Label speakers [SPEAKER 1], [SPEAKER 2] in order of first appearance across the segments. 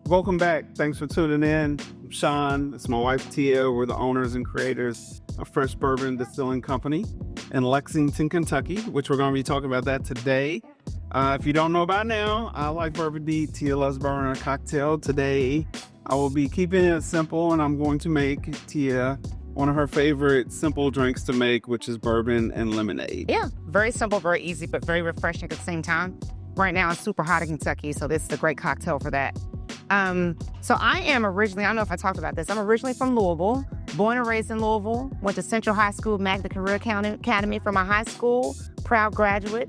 [SPEAKER 1] Welcome back. Thanks for tuning in. I'm Sean. It's my wife, Tia. We're the owners and creators of Fresh Bourbon Distilling Company in Lexington, Kentucky, which we're going to be talking about that today. If you don't know about now, I like bourbon deep. Tia loves bourbon and a cocktail. Today, I will be keeping it simple, and I'm going to make Tia one of her favorite simple drinks to make, which is bourbon and lemonade.
[SPEAKER 2] Yeah, very simple, very easy, but very refreshing at the same time. Right now, it's super hot in Kentucky, so this is a great cocktail for that. So I am originally, I don't know if I talked about this, I'm originally from Louisville, born and raised in Louisville, went to Central High School, Magna Career Academy for my high school, proud graduate,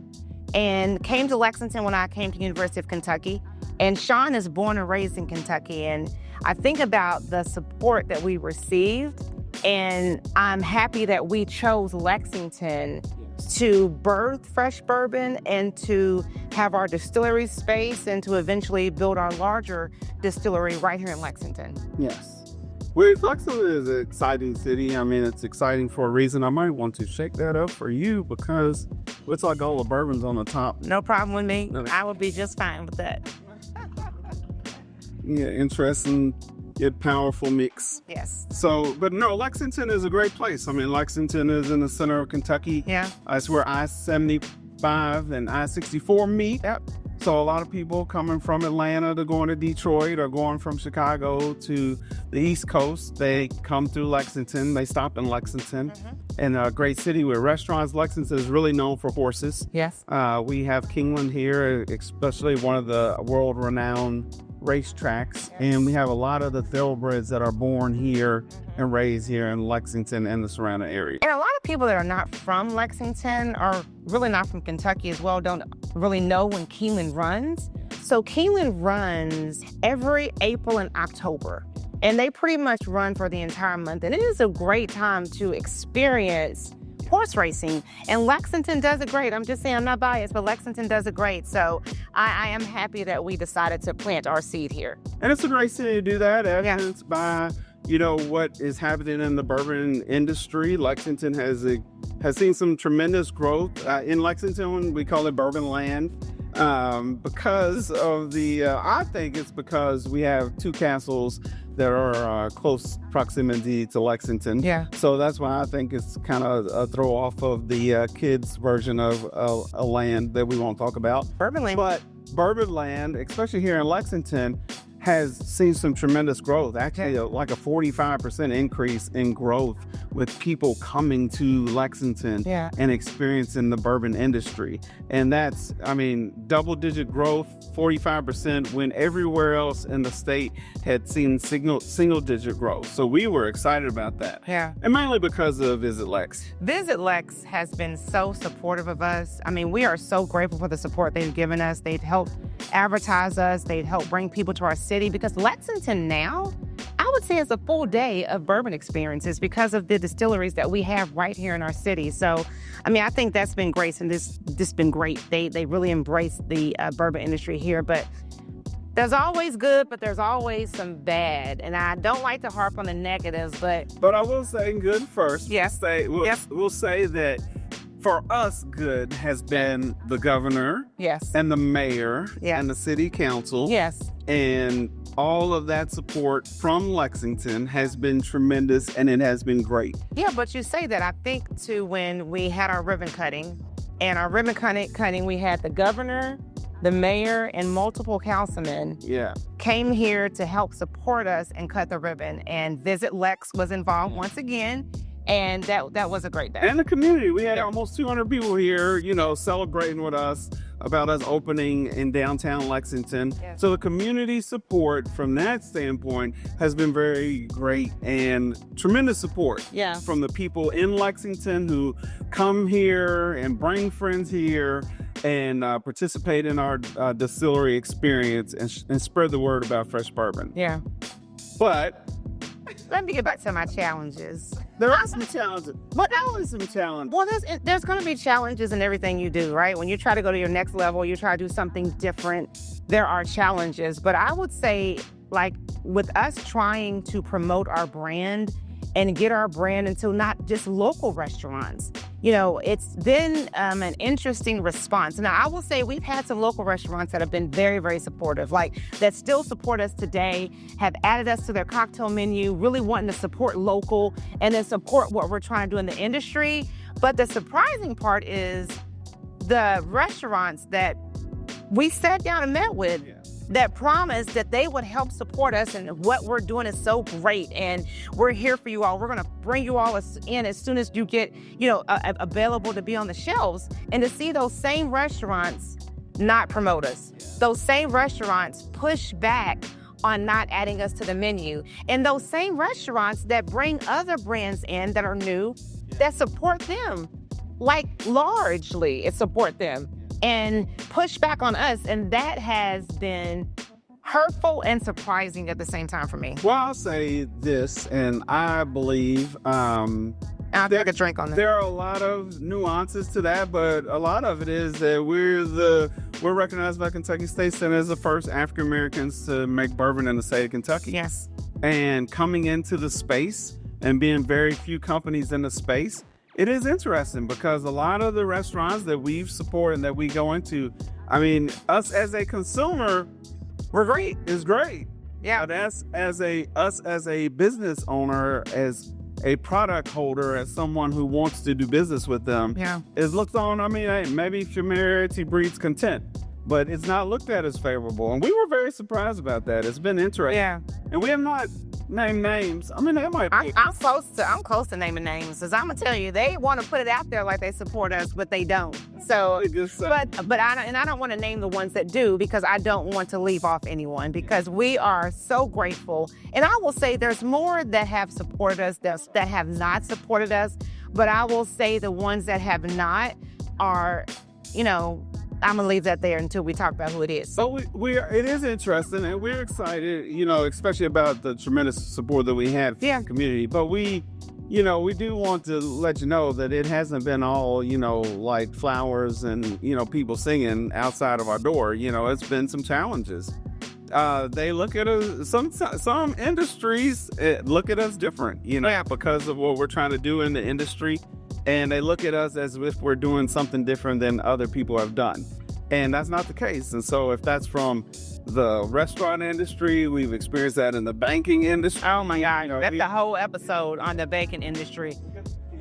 [SPEAKER 2] and came to Lexington when I came to University of Kentucky. And Sean is born and raised in Kentucky, and I think about the support that we received, and I'm happy that we chose Lexington to birth Fresh Bourbon and to have our distillery space and to eventually build our larger distillery right here in Lexington.
[SPEAKER 1] Yes. Well, Lexington is an exciting city. I mean, it's exciting for a reason. I might want to shake that up for you because it's like all the bourbons on the top.
[SPEAKER 2] No problem with me. I would be just fine with that.
[SPEAKER 1] Yeah, interesting yet powerful mix.
[SPEAKER 2] Yes.
[SPEAKER 1] So, but no, Lexington is a great place. I mean, Lexington is in the center of Kentucky.
[SPEAKER 2] Yeah.
[SPEAKER 1] It's where I-75 and I-64 meet.
[SPEAKER 2] Yep.
[SPEAKER 1] So a lot of people coming from Atlanta to going to Detroit or going from Chicago to the East Coast, they come through Lexington. They stop in Lexington. And a great city with restaurants. Lexington is really known for horses.
[SPEAKER 2] Yes.
[SPEAKER 1] We have Kingland here, especially one of the world-renowned racetracks, and we have a lot of the thoroughbreds that are born here and raised here in Lexington and the surrounding area.
[SPEAKER 2] And a lot of people that are not from Lexington or really not from Kentucky as well don't really know when Kingland runs. So Kingland runs every April and October, and they pretty much run for the entire month, and it is a great time to experience horse racing, and Lexington does it great. I'm just saying, I'm not biased, but Lexington does it great. So I am happy that we decided to plant our seed here.
[SPEAKER 1] And it's a great city to do that, evidenced by, you know, what is happening in the bourbon industry. Lexington has seen some tremendous growth. In Lexington, we call it Bourbon Land. Because of I think it's because we have two castles that are close proximity to Lexington.
[SPEAKER 2] Yeah.
[SPEAKER 1] So that's why I think it's kind of a throw off of the kids' version of a land that we won't talk about.
[SPEAKER 2] Bourbon Land.
[SPEAKER 1] But Bourbon Land, especially here in Lexington, has seen some tremendous growth. Actually, like a 45% increase in growth with people coming to Lexington and experiencing the bourbon industry. And that's, I mean, double-digit growth, 45%, when everywhere else in the state had seen single-digit growth. So we were excited about that.
[SPEAKER 2] Yeah.
[SPEAKER 1] And mainly because of Visit Lex.
[SPEAKER 2] Visit Lex has been so supportive of us. I mean, we are so grateful for the support they've given us. They've helped advertise us. They've helped bring people to our city, because Lexington now, I would say, is a full day of bourbon experiences because of the distilleries that we have right here in our city. So, I mean, I think that's been great, and this been great. They really embrace the bourbon industry here, but there's always good, but there's always some bad, and I don't like to harp on the negatives, but
[SPEAKER 1] I will say good first.
[SPEAKER 2] Yes.
[SPEAKER 1] We'll say that for us, good has been the governor, and the mayor, and the city council, and all of that support from Lexington has been tremendous, and it has been great.
[SPEAKER 2] Yeah, but you say that. I think too, when we had our ribbon cutting, and our ribbon cutting, we had the governor, the mayor, and multiple councilmen came here to help support us and cut the ribbon. And Visit Lex was involved once again. And that was a great day.
[SPEAKER 1] And the community, we had almost 200 people here, you know, celebrating with us about us opening in downtown Lexington. So the community support from that standpoint has been very great, and tremendous support from the people in Lexington who come here and bring friends here and participate in our distillery experience and spread the word about Fresh Bourbon.
[SPEAKER 2] Yeah.
[SPEAKER 1] But
[SPEAKER 2] let me get back to my challenges.
[SPEAKER 1] There are some challenges. But always some challenges.
[SPEAKER 2] Well, there's going to be challenges in everything you do, right? When you try to go to your next level, you try to do something different, there are challenges. But I would say, like, with us trying to promote our brand and get our brand into not just local restaurants, it's been an interesting response. Now, I will say we've had some local restaurants that have been very, very supportive, like that still support us today, have added us to their cocktail menu, really wanting to support local and then support what we're trying to do in the industry. But the surprising part is the restaurants that we sat down and met with that promised that they would help support us, and what we're doing is so great, and we're here for you all. We're going to bring you all in as soon as you get, available to be on the shelves. And to see those same restaurants not promote us, those same restaurants push back on not adding us to the menu, and those same restaurants that bring other brands in that are new, that support them, like largely it support them, and push back on us. And that has been hurtful and surprising at the same time for me.
[SPEAKER 1] Well, I'll say this, and I believe
[SPEAKER 2] I'll take a drink on that.
[SPEAKER 1] There are a lot of nuances to that, but a lot of it is that we're recognized by Kentucky State Senate as the first African Americans to make bourbon in the state of Kentucky.
[SPEAKER 2] Yes.
[SPEAKER 1] And coming into the space and being very few companies in the space, it is interesting because a lot of the restaurants that we've supported and that we go into, I mean, us as a consumer, we're great. It's great.
[SPEAKER 2] Yeah.
[SPEAKER 1] But us as a business owner, as a product holder, as someone who wants to do business with them, is looked on. I mean, hey, maybe familiarity breeds contempt, but it's not looked at as favorable. And we were very surprised about that. It's been interesting.
[SPEAKER 2] Yeah.
[SPEAKER 1] And we have not named names. I mean, that might be.
[SPEAKER 2] I'm close to naming names, because I'm gonna tell you, they want to put it out there like they support us, but they don't. So, but I don't want to name the ones that do, because I don't want to leave off anyone, because we are so grateful. And I will say there's more that have supported us that have not supported us, but I will say the ones that have not are, I'm gonna leave that there until we talk about who it is.
[SPEAKER 1] So it is interesting, and we're excited, especially about the tremendous support that we had from the community. But we do want to let you know that it hasn't been all, like flowers and, people singing outside of our door. It's been some challenges. They look at us, some industries look at us different, because of what we're trying to do in the industry. And they look at us as if we're doing something different than other people have done. And that's not the case. And so if that's from the restaurant industry, we've experienced that in the banking industry.
[SPEAKER 2] Oh my God, that's the whole episode on the banking industry.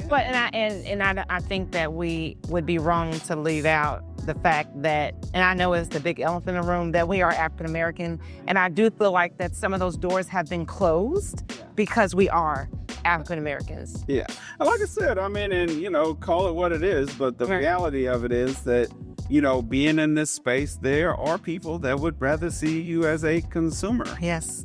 [SPEAKER 2] But I think that we would be wrong to leave out the fact that, and I know it's the big elephant in the room, that we are African American. And I do feel like that some of those doors have been closed because we are African Americans.
[SPEAKER 1] Yeah. And like I said, I mean, and, call it what it is, but the reality of it is that, being in this space, there are people that would rather see you as a consumer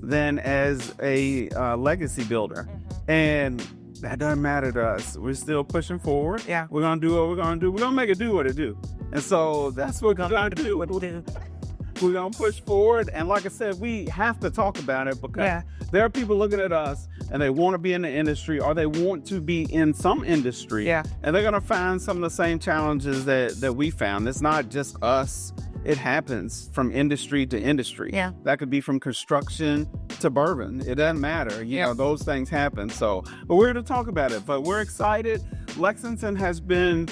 [SPEAKER 1] than as a legacy builder. And that doesn't matter to us. We're still pushing forward.
[SPEAKER 2] Yeah.
[SPEAKER 1] We're going to do what we're going to do. We're going to make it do what it do. And so that's what we're going to do. We're going to push forward. And like I said, we have to talk about it, because there are people looking at us and they want to be in the industry, or they want to be in some industry.
[SPEAKER 2] Yeah.
[SPEAKER 1] And they're going to find some of the same challenges that we found. It's not just us. It happens from industry to industry.
[SPEAKER 2] Yeah.
[SPEAKER 1] That could be from construction to bourbon. It doesn't matter. Those things happen. So, but we're here to talk about it. But we're excited. Lexington has been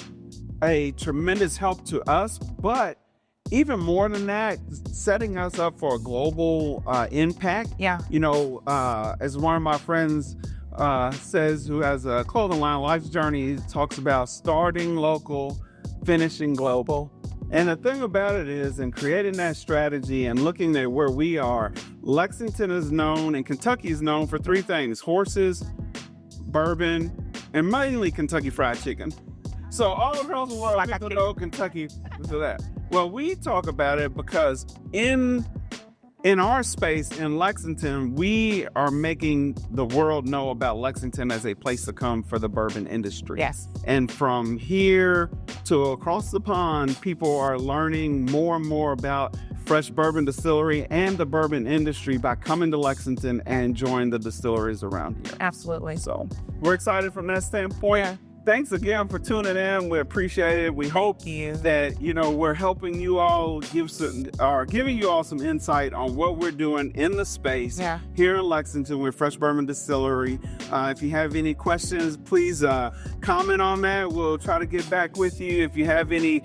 [SPEAKER 1] a tremendous help to us, but even more than that, setting us up for a global impact.
[SPEAKER 2] Yeah.
[SPEAKER 1] As one of my friends says, who has a clothing line, Life's Journey, talks about starting local, finishing global. And the thing about it is, in creating that strategy and looking at where we are, Lexington is known and Kentucky is known for three things: horses, bourbon, and mainly Kentucky Fried Chicken. So all across the world, people know Kentucky for that. Well, we talk about it because in our space in Lexington, we are making the world know about Lexington as a place to come for the bourbon industry.
[SPEAKER 2] Yes.
[SPEAKER 1] And from here to across the pond, people are learning more and more about Fresh Bourbon Distillery and the bourbon industry by coming to Lexington and enjoying the distilleries around here.
[SPEAKER 2] Absolutely.
[SPEAKER 1] So we're excited from that standpoint.
[SPEAKER 2] Yeah.
[SPEAKER 1] thanks again for tuning in. We appreciate it. We hope that, we're helping you all giving you all some insight on what we're doing in the space here in Lexington with Fresh Bourbon Distillery. If you have any questions, please comment on that. We'll try to get back with you. If you have any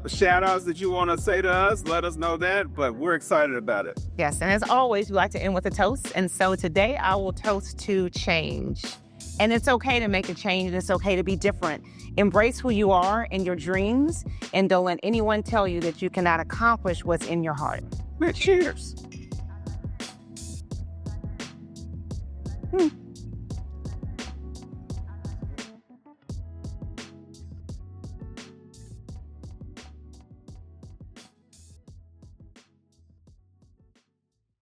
[SPEAKER 1] shout outs that you want to say to us, let us know that. But we're excited about it.
[SPEAKER 2] Yes. And as always, we like to end with a toast. And so today I will toast to change. And it's okay to make a change, and it's okay to be different. Embrace who you are and your dreams, and don't let anyone tell you that you cannot accomplish what's in your heart.
[SPEAKER 1] Cheers.